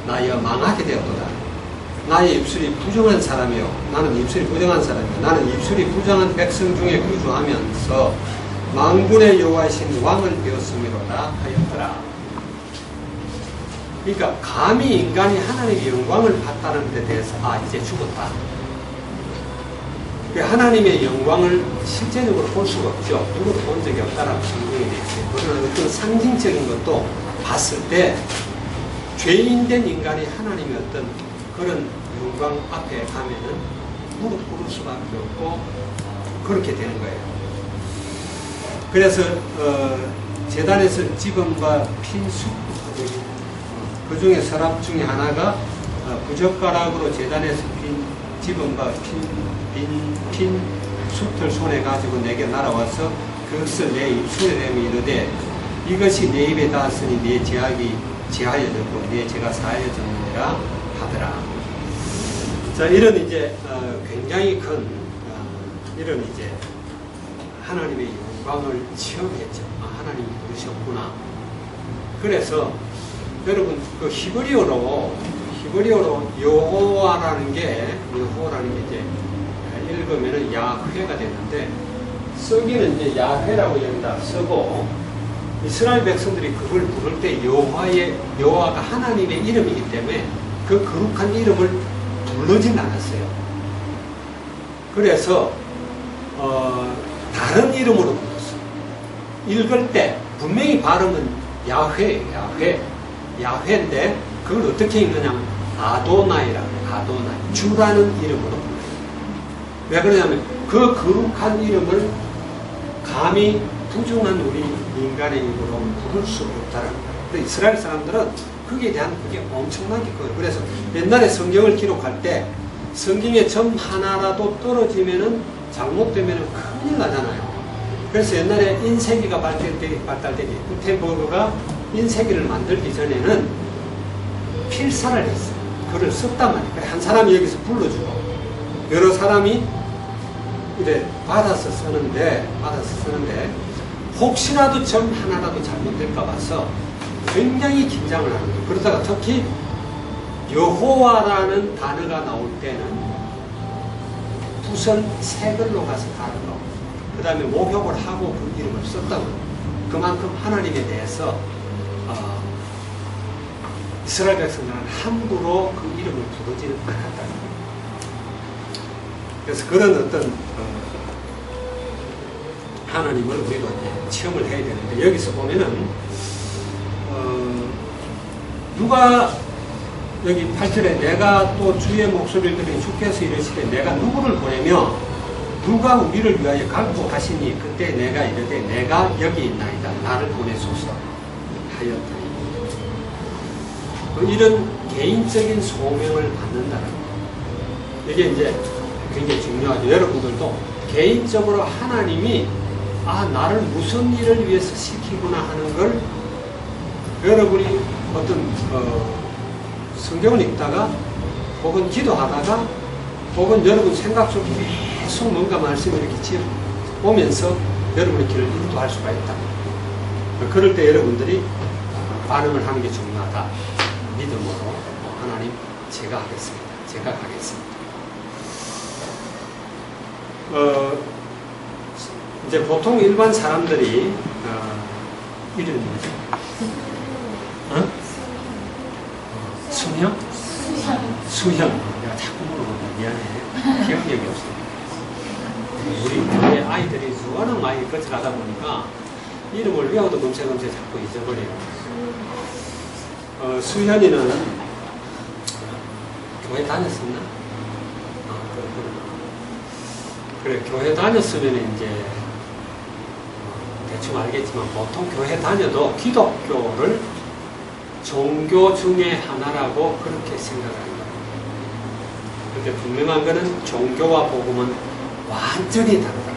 S1: 나여 망하게 되었도다. 나의 입술이 부정한 사람이요 나는 입술이 부정한 사람이요 나는 입술이 부정한 백성 중에 거주하면서 만군의 여호와이신 왕을 배웠음이로다 하였더라. 그러니까 감히 인간이 하나님의 영광을 봤다는 데 대해서 이제 죽었다. 하나님의 영광을 실제적으로 볼 수가 없죠. 누구도 본 적이 없다라고 성경에 되어 있어요. 그러나 어떤 상징적인 것도 봤을 때 죄인된 인간이 하나님의 어떤 그런 영광 앞에 가면은 무릎 꿇을 수밖에 없고 그렇게 되는 거예요. 그래서 제단에서 집은바 핀숲 그 중에 서랍 중에 하나가 부젓가락으로 제단에서 집은바 핀 숲을 손에 가지고 내게 날아와서 그것을 내 입술에 대며 이르되 이것이 내 입에 닿았으니 내 제약이 제하여졌고 내 죄가 사하여졌느니라 하더라. 자, 이런 이제 굉장히 큰 이런 이제 하나님의 영광을 체험했죠. 하나님이 부르셨구나. 그래서 여러분 그 히브리어로 여호와라는 게 이제 읽으면은 야훼가 되는데 쓰기는 이제 야훼라고 여기다 쓰고 이스라엘 백성들이 그걸 부를 때 여호와가 하나님의 이름이기 때문에 그 거룩한 이름을 부르진 않았어요. 그래서 다른 이름으로 불렀어. 읽을 때 분명히 발음은 야훼인데 그걸 어떻게 읽느냐면 아도나이라고 해요. 아도나이. 주라는 이름으로 불러요. 왜 그러냐면 그 거룩한 이름을 감히 부정한 우리 인간의 입으로 부를 수 없다라는 거예요. 근데 이스라엘 사람들은 거기에 대한 그게 엄청나게 커요. 그래서 옛날에 성경을 기록할 때 성경의 점 하나라도 떨어지면은 잘못되면은 큰일 나잖아요. 그래서 옛날에 인쇄기가 발달되기 구텐버그가 인쇄기를 만들기 전에는 필사를 했어요. 글을 썼단 말이에요. 한 사람이 여기서 불러주고 여러 사람이 이제 받아서 쓰는데 혹시라도 점 하나라도 잘못될까 봐서 굉장히 긴장을 하는 거예요. 그러다가 특히 여호와라는 단어가 나올 때는 부선 세 글로 가서 다루고 그 다음에 목욕을 하고 그 이름을 썼다고 해요. 그만큼 하나님에 대해서 이스라엘 백성들은 함부로 그 이름을 부르지는 않았다는 거예요. 그래서 그런 어떤 하나님을 우리가 체험을 해야 되는데 여기서 보면은 누가 여기 8절에 내가 또 주의 목소리를 들으니 주께서 이르시되 내가 누구를 보내며 누가 우리를 위하여 갈고 하시니 그때 내가 이르되 내가 여기 있나이다 나를 보내소서 하였더니 이런 개인적인 소명을 받는다는 거예요. 이게 이제 굉장히 중요하죠. 여러분들도 개인적으로 하나님이 나를 무슨 일을 위해서 시키구나 하는 걸 여러분이 어떤 성경을 읽다가 혹은 기도하다가 혹은 여러분 생각 속에 계속 뭔가 말씀을 이렇게 오면서 여러분의 길을 인도할 수가 있다. 그럴 때 여러분들이 반응을 하는 게 중요하다. 믿음으로 하나님 제가 하겠습니다. 제가 가겠습니다. 이제 보통 일반 사람들이 이름이 뭐죠? 수형? 수형. 내가 자꾸 물어보면 미안해. 기억력이 없어. 우리 교회 아이들이 워낙 많이 거쳐가다 보니까 이름을 외워도 검색검색 자꾸 잊어버려요. 수현이는 교회 다녔었나? 그래, 교회 다녔으면 이제 대충 알겠지만 보통 교회 다녀도 기독교를 종교 중에 하나라고 그렇게 생각합니다. 그런데 분명한 것은 종교와 복음은 완전히 다르다.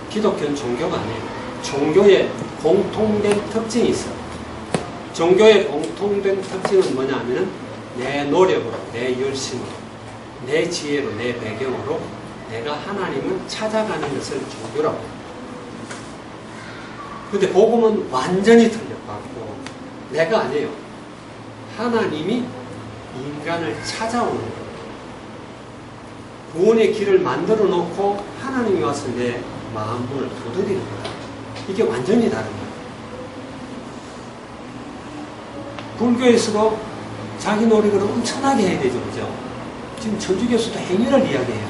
S1: 기독교는 종교가 아니에요. 종교의 공통된 특징이 있어요. 종교의 공통된 특징은 뭐냐 하면은 내 노력으로, 내 열심으로, 내 지혜로, 내 배경으로 내가 하나님을 찾아가는 것을 종교라고 해요. 근데 복음은 완전히 틀려갖고 내가 아니에요. 하나님이 인간을 찾아오는 거예요. 구원의 길을 만들어 놓고 하나님이 와서 내 마음문을 두드리는 거예요. 이게 완전히 다른 거예요. 불교에서도 자기 노력을 엄청나게 해야 되죠. 그죠? 지금 천주교에서도 행위를 이야기해요.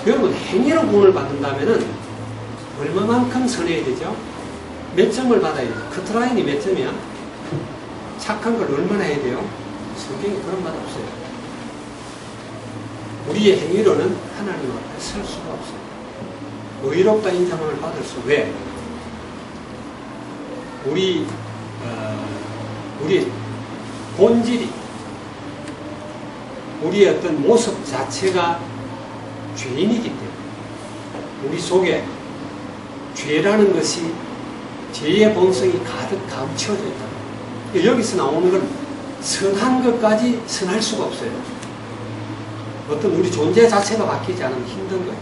S1: 여러분, 행위로 구원을 받는다면은 얼마만큼 선해야 되죠? 몇 점을 받아야 돼요? 커트라인이 몇 점이야? 착한 걸 얼마나 해야 돼요? 성경에 그런 말 없어요. 우리의 행위로는 하나님 앞에 설 수가 없어요. 의롭다 인정을 받을 수, 왜? 우리 본질이, 우리의 어떤 모습 자체가 죄인이기 때문에 우리 속에 죄라는 것이 죄의 본성이 가득 감춰져 있다. 여기서 나오는 건 선한 것까지 선할 수가 없어요. 어떤 우리 존재 자체가 바뀌지 않으면 힘든 거예요.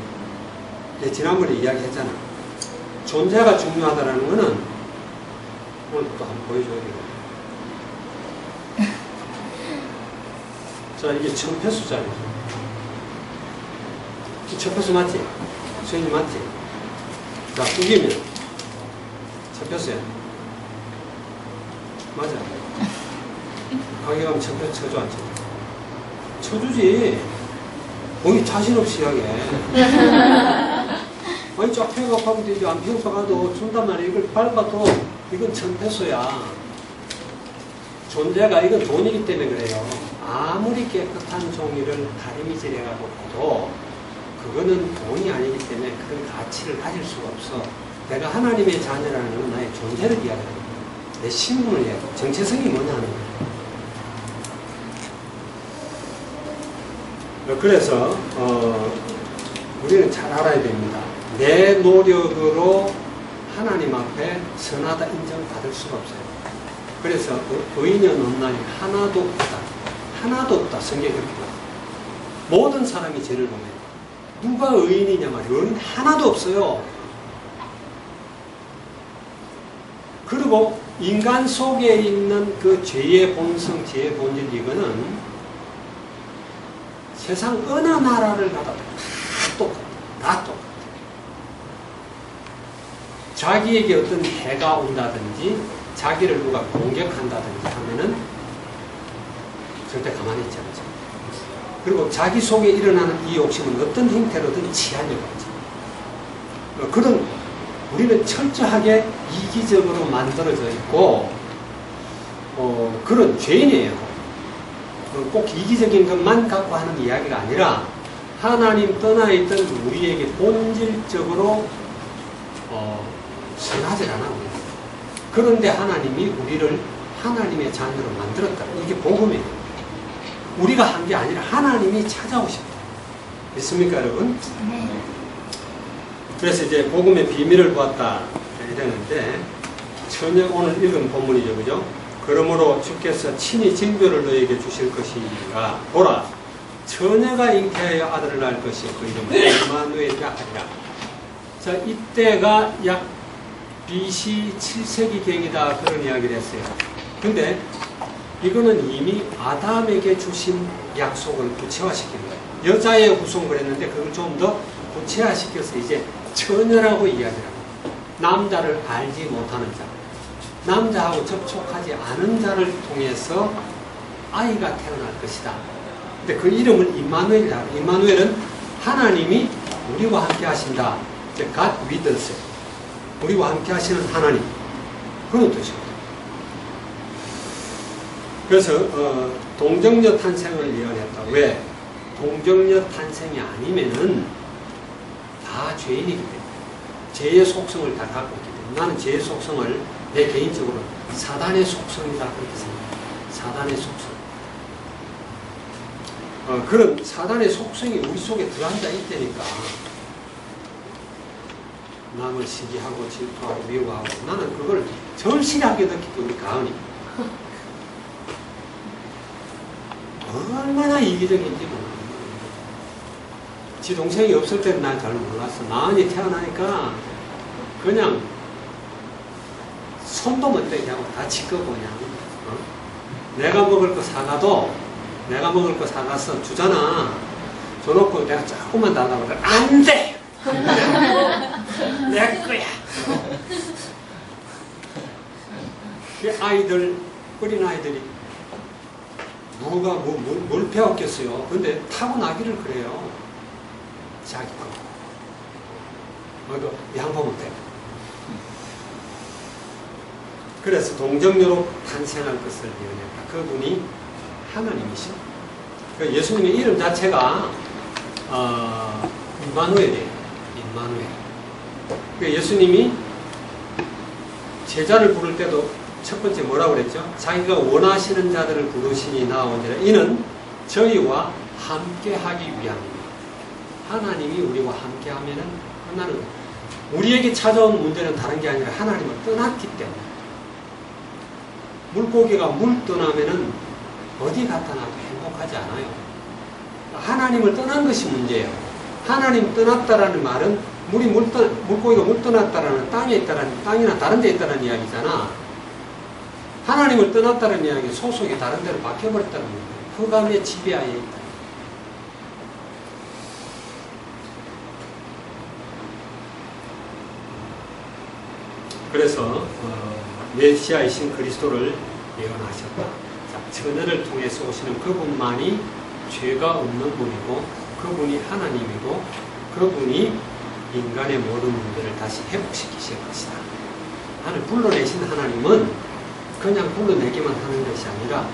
S1: 네, 지난번에 이야기했잖아. 존재가 중요하다는 거는 오늘 또 한번 보여줘야 되거든요. 자, 이게 천패수잖아요. 천패수 맞지? 수행이 맞지? 자, 우기면 천패수야. 맞아. 가게 가면 천패수 쳐줘, 안 쳐줘? 쳐주지. 거기 자신 없이 하게. 아니, 쫙 펴갖고 하면 되지. 안 펴서 가도 준단 말이야. 이걸 밟아도 이건 천패수야. 존재가 이건 돈이기 때문에 그래요. 아무리 깨끗한 종이를 다리미질해가지고 봐도 그거는 돈이 아니기 때문에 그런 가치를 가질 수가 없어. 내가 하나님의 자녀라는 건 나의 존재를 이야기하는 거야. 내 신분을 이야기해. 정체성이 뭐냐 하는 거야. 그래서 우리는 잘 알아야 됩니다. 내 노력으로 하나님 앞에 선하다 인정받을 수가 없어요. 그래서 의인은 없나니 하나도 없다. 하나도 없다. 성경에 그렇게 말해요. 모든 사람이 죄를 보면 누가 의인이냐 말이에요. 의인 하나도 없어요. 그리고 인간 속에 있는 그 죄의 본성, 죄의 본질 이거는 세상 어느 나라를 가도 다 똑같아. 다 똑같아. 자기에게 어떤 해가 온다든지 자기를 누가 공격한다든지 하면은 절대 가만히 있지 않죠. 그리고 자기 속에 일어나는 이 욕심은 어떤 형태로든 취하려고 하죠. 그런 우리는 철저하게 이기적으로 만들어져 있고 그런 죄인이에요. 꼭 이기적인 것만 갖고 하는 이야기가 아니라 하나님 떠나 있던 우리에게 본질적으로 선하지 않아. 그런데 하나님이 우리를 하나님의 자녀로 만들었다. 이게 복음이에요. 우리가 한 게 아니라 하나님이 찾아오셨다. 믿습니까, 여러분?
S3: 네.
S1: 그래서 이제 복음의 비밀을 보았다 이랬는데 오늘 읽은 본문이죠, 그죠? 그러므로 주께서 친히 징표를 너에게 주실 것이니라. 보라, 처녀가 잉태하여 아들을 낳을 것이요 그 이름은 임마누엘이라 하리라. 자, 이때가 약 BC 7세기경이다 그런 이야기를 했어요. 근데 이거는 이미 아담에게 주신 약속을 구체화시킨 거예요. 여자의 후손을 했는데 그걸 좀 더 구체화시켜서 이제 처녀라고 이야기를 합니다. 남자를 알지 못하는 자, 남자하고 접촉하지 않은 자를 통해서 아이가 태어날 것이다. 근데 그 이름을 임마누엘이라 해요. 임마누엘은 하나님이 우리와 함께 하신다. God with us. 우리와 함께 하시는 하나님. 그런 뜻입니다. 그래서 동정녀 탄생을 예언했다. 왜? 동정녀 탄생이 아니면은 다 죄인이기 때문에 죄의 속성을 다 갖고 있기 때문에 나는 죄의 속성을 내 개인적으로 사단의 속성이다 그렇게 생각합니다. 사단의 속성. 그런 사단의 속성이 우리 속에 들어앉아 있다니까. 남을 시기하고 질투하고 미워하고 나는 그걸 절실하게 느끼고 우리 가은이 얼마나 이기적인지 몰라. 지 동생이 없을 때는 난 잘 몰랐어. 나은이 태어나니까 그냥 손도 못 대게 하고 다 지꺼고 그냥 내가 먹을 거 사가도 내가 먹을 거 사가서 주잖아. 줘놓고 내가 조금만 달라고 그래. 안 돼! 내 거야! 그 아이들, 어린 아이들이 누가 뭘 배웠겠어요. 근데 타고나기를 그래요. 자기 거. 너도 양보 못해. 그래서 동정녀로 탄생할 것을 예언했다. 그분이 하나님이시죠. 그 예수님의 이름 자체가 임마누엘이에요. 임마누엘. 그 예수님이 제자를 부를 때도 첫 번째 뭐라고 그랬죠? 자기가 원하시는 자들을 부르시니 나오니라. 이는 저희와 함께 하기 위함입니다. 하나님이 우리와 함께 하면은 끝나는 거예요. 우리에게 찾아온 문제는 다른 게 아니라 하나님을 떠났기 때문에. 물고기가 물 떠나면은 어디 갖다 놔도 행복하지 않아요. 하나님을 떠난 것이 문제예요. 하나님 떠났다라는 말은 물고기가 물 떠났다라는 땅에 있다라는, 땅이나 다른 데 있다는 이야기잖아. 하나님을 떠났다는 이야기는 소속이 다른 데로 바뀌어버렸다는 거예요. 흑암의 지배하에 있다. 그래서 메시아이신 그리스도를 예언하셨다. 자, 전해를 통해서 오시는 그분만이 죄가 없는 분이고 그분이 하나님이고 그분이 인간의 모든 문제를 다시 회복시키실 것이다. 하늘 불러내신 하나님은 그냥 불러내기만 하는 것이 아니라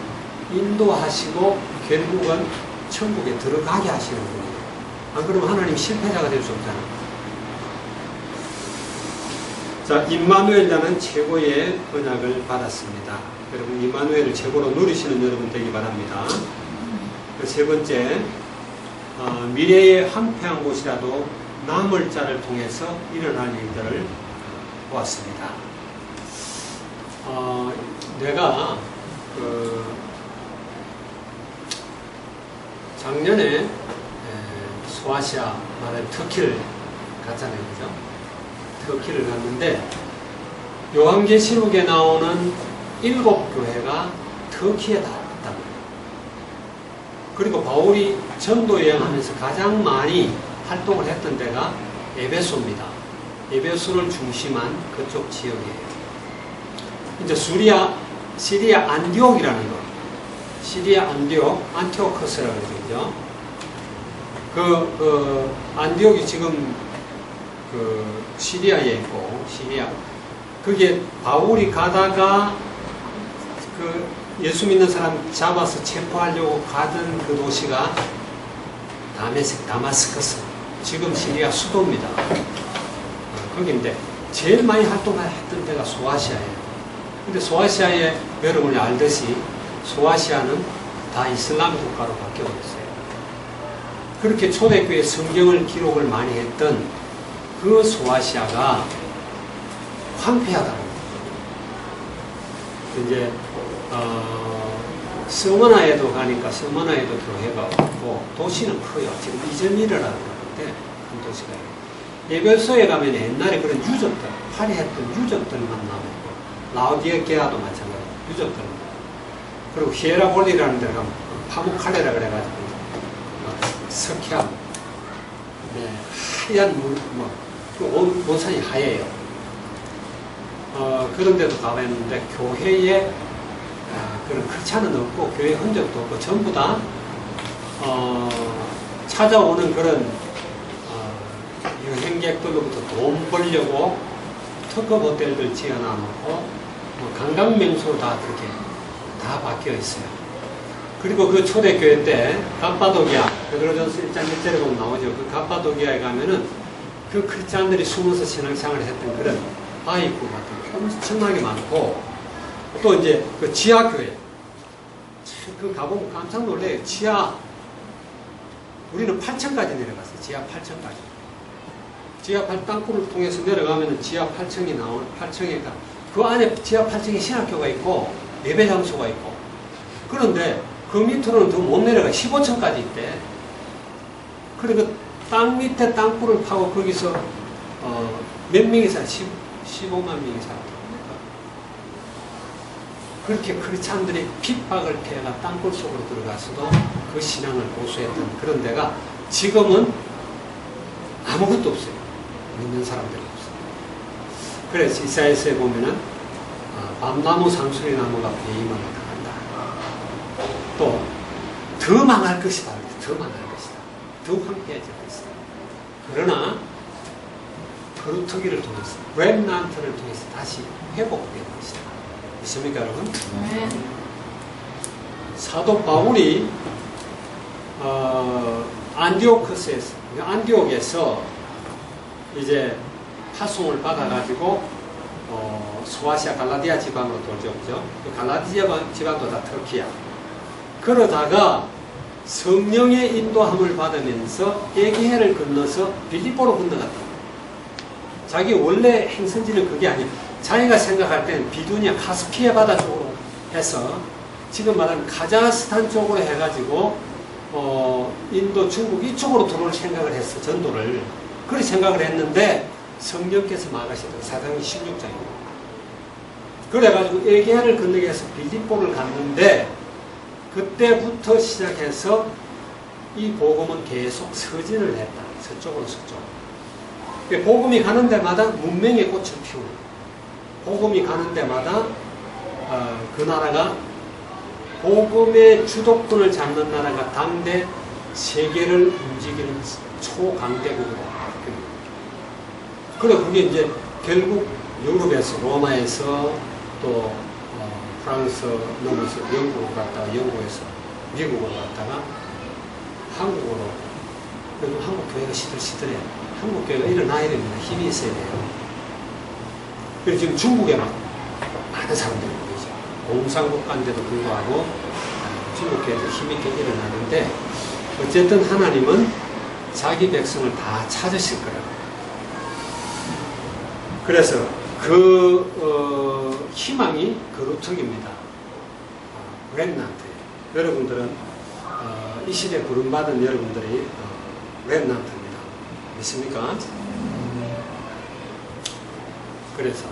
S1: 인도하시고 결국은 천국에 들어가게 하시는 분이에요. 안 그러면 하나님 실패자가 될 수 없잖아. 자, 임마누엘이라는 최고의 언약을 받았습니다. 여러분, 임마누엘을 최고로 누리시는 여러분 되기 바랍니다. 세 번째, 미래의 황폐한 곳이라도 남을 자를 통해서 일어날 일들을 보았습니다. 내가 작년에 소아시아 말하는 터키를 갔잖아요, 그죠? 터키를 갔는데 요한계시록에 나오는 7교회가 터키에 다 있다. 그리고 바울이 전도 여행하면서 가장 많이 활동을 했던 데가 에베소입니다. 에베소를 중심한 그쪽 지역이에요. 이제 시리아 안디옥이라는 거, 시리아 안티오커스라고 그러죠. 안디옥이 지금 시리아에 있고, 그게 바울이 가다가 예수 믿는 사람 잡아서 체포하려고 가던 그 도시가 다마스커스, 지금 시리아 수도입니다. 거기인데 제일 많이 활동했던 데가 소아시아예요. 근데 소아시아에 여러분이 알듯이 소아시아는 다 이슬람 국가로 바뀌어버렸어요. 그렇게 초대교회 성경을 기록을 많이 했던 그 소아시아가 황폐하다는 거죠. 이제 서머나에도 가니까 서머나에도 교회가 없고 도시는 커요. 지금 이전 일어나는 건데 큰 도시가 에베소에 가면 옛날에 그런 유적들, 화려했던 유적들만 남아있고 라오디게아도 마찬가지로 유적들. 그리고 히에라볼리라는 데가 파묵칼레라 그래가지고 석양, 하얀 물, 온 산이 하얘요. 그런 데도 가봤는데 교회에 그런 크차는 없고 교회 흔적도 없고 전부 다 찾아오는 그런 여행객들로부터 돈 벌려고 특급 호텔들 지어놔놓고 관광명소로 다 그렇게 다 바뀌어 있어요. 그리고 그 초대교회 때 갑바도기아, 베드로전서 1장 1절에 보면 나오죠. 그 갑바도기아에 가면은 그 크리스찬들이 숨어서 신앙생활을 했던 그런 바이크 같은 게 엄청나게 많고, 또 이제 그 지하교회, 그 가보면 깜짝 놀래요. 우리는 8층까지 내려갔어요. 지하 8층까지. 지하 8땅굴을 통해서 내려가면은 지하 8층이 나오는 8층에 그 안에 지하 8층에 신학교가 있고 예배 장소가 있고, 그런데 그 밑으로는 더 못 내려가. 15층까지 있대. 그리고 땅 밑에 땅굴을 파고 거기서 몇 명이 살아? 15만 명이 살아. 그렇게 크리스찬들이 핍박을 피해가 땅굴 속으로 들어가서도 그 신앙을 고수했던 그런 데가 지금은 아무것도 없어요. 믿는 사람들이 없어요. 그래서 이사야서에 보면은 밤나무 상수리 나무가 배임을 당한다. 또 더 망할 것이다. 더 망할 것이다. 더 황폐해질 것이다. 그러나 거루터기를 통해서, 렘넌트를 통해서 다시 회복될 것이다. 있습니까, 여러분?
S3: 네.
S1: 사도 바울이 안디옥에서 이제 파송을 받아가지고 소아시아 갈라디아 지방으로 돌죠, 그죠? 갈라디아 지방도 다 터키야. 그러다가 성령의 인도함을 받으면서 에게해를 건너서 빌립보로 건너갔다. 자기 원래 행선지는 그게 아니야. 자기가 생각할 때는 비두니아 카스피해 바다 쪽으로 해서 지금 말하는 카자흐스탄 쪽으로 해가지고 인도, 중국 이쪽으로 들어올 생각을 했어. 전도를. 그렇게 생각을 했는데 성령께서 막으시더라고요. 사도행전 16장입니다. 그래가지고 에게아를 건너게해서 빌립보를 갔는데 그때부터 시작해서 이 복음은 계속 서진을 했다. 서쪽으로 서쪽. 복음이 가는 데마다 문명의 꽃을 피우는, 복음이 가는 데마다 그 나라가 복음의 주도권을 잡는 나라가 당대 세계를 움직이는 초강대국으로 바뀝니다. 그래 그게 이제 결국 유럽에서 로마에서 또 프랑스 넘어서 영국으로 갔다가 영국에서 미국으로 갔다가 한국으로. 그리고 한국 교회가 시들시들해요. 한국 교회가 일어나야 됩니다. 힘이 있어야 돼요. 그리고 지금 중국에 막 많은 사람들이 보이죠. 공산국가인데도 불구하고 중국 교회도 힘있게 일어나는데 어쨌든 하나님은 자기 백성을 다 찾으실 거라고. 그래서 그 희망이 거루턱입니다. 렘넌트. 여러분들은 이 시대에 부름받은 여러분들이 렘넌트입니다. 믿습니까? 그래서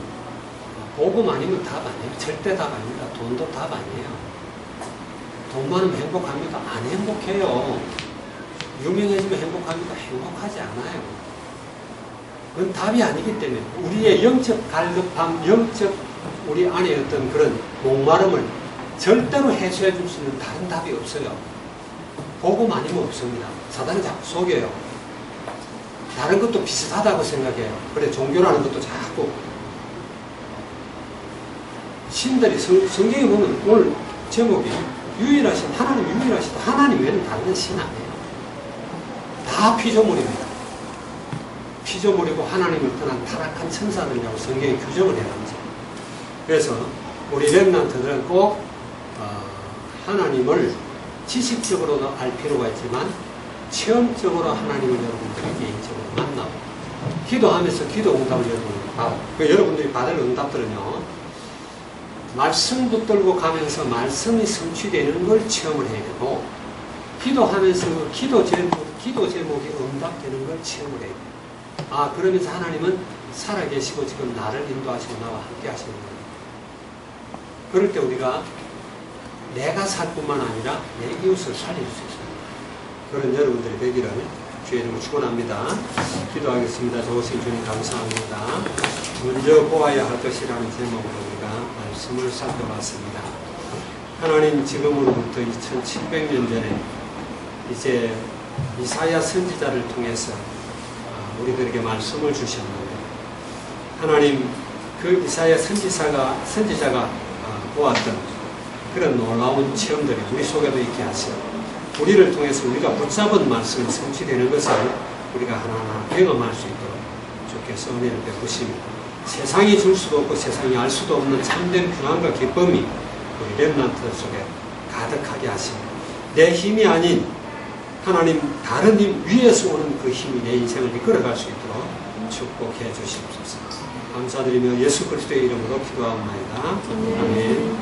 S1: 복음 아니면 답 아니에요. 절대 답 아닙니다. 돈도 답 아니에요. 돈 많으면 행복합니까? 안 행복해요. 유명해지면 행복합니까? 행복하지 않아요. 그건 답이 아니기 때문에 우리의 영적 갈급함, 영적 우리 안에 어떤 그런 목마름을 절대로 해소해 줄 수 있는 다른 답이 없어요. 복음 아니면 없습니다. 사단이 자꾸 속여요. 다른 것도 비슷하다고 생각해요. 그래 종교라는 것도 자꾸 신들이 성경에 보면 오늘 제목이 유일하신 하나님 유일하시다. 하나님 외에는 다른 신 아니에요. 다 피조물입니다. 피조물이고 하나님을 떠난 타락한 천사들이라고 성경에 규정을 해놨죠. 그래서 우리 렘넌트들은 꼭 하나님을 지식적으로도 알 필요가 있지만 체험적으로 하나님을 여러분들이 개인적으로 만나고 기도하면서 기도 응답을 여러분들이 받을 응답들은요, 말씀 붙들고 가면서 말씀이 성취되는 걸 체험을 해야 되고, 기도하면서 기도 제목이 응답되는 걸 체험을 해야 돼요. 아, 그러면서 하나님은 살아계시고 지금 나를 인도하시고 나와 함께 하시는 거예요. 그럴 때 우리가 내가 살 뿐만 아니라 내 이웃을 살릴 수 있습니다. 그런 여러분들이 되기를 주의 이름으로 축원합니다. 기도하겠습니다. 좋으신 주님 감사합니다. 먼저 보아야 할 것이라는 제목으로 우리가 말씀을 살펴봤습니다. 하나님, 지금으로부터 2700년 전에 이제 이사야 선지자를 통해서 우리들에게 말씀을 주셨는데, 하나님, 그 이사야 선지자가 보았던 그런 놀라운 체험들이 우리 속에도 있게 하시고, 우리를 통해서 우리가 붙잡은 말씀이 성취되는 것을 우리가 하나하나 경험할 수 있도록 주께서 은혜를 베푸시며, 세상이 줄 수도 없고 세상이 알 수도 없는 참된 평안과 기쁨이 우리 렘넌트 속에 가득하게 하시며, 내 힘이 아닌 하나님 다른 힘 위에서 오는 그 힘이 내 인생을 이끌어갈 수 있도록 축복해 주시옵소서. 감사드리며 예수 그리스도의 이름으로 기도하옵나이다. 아멘.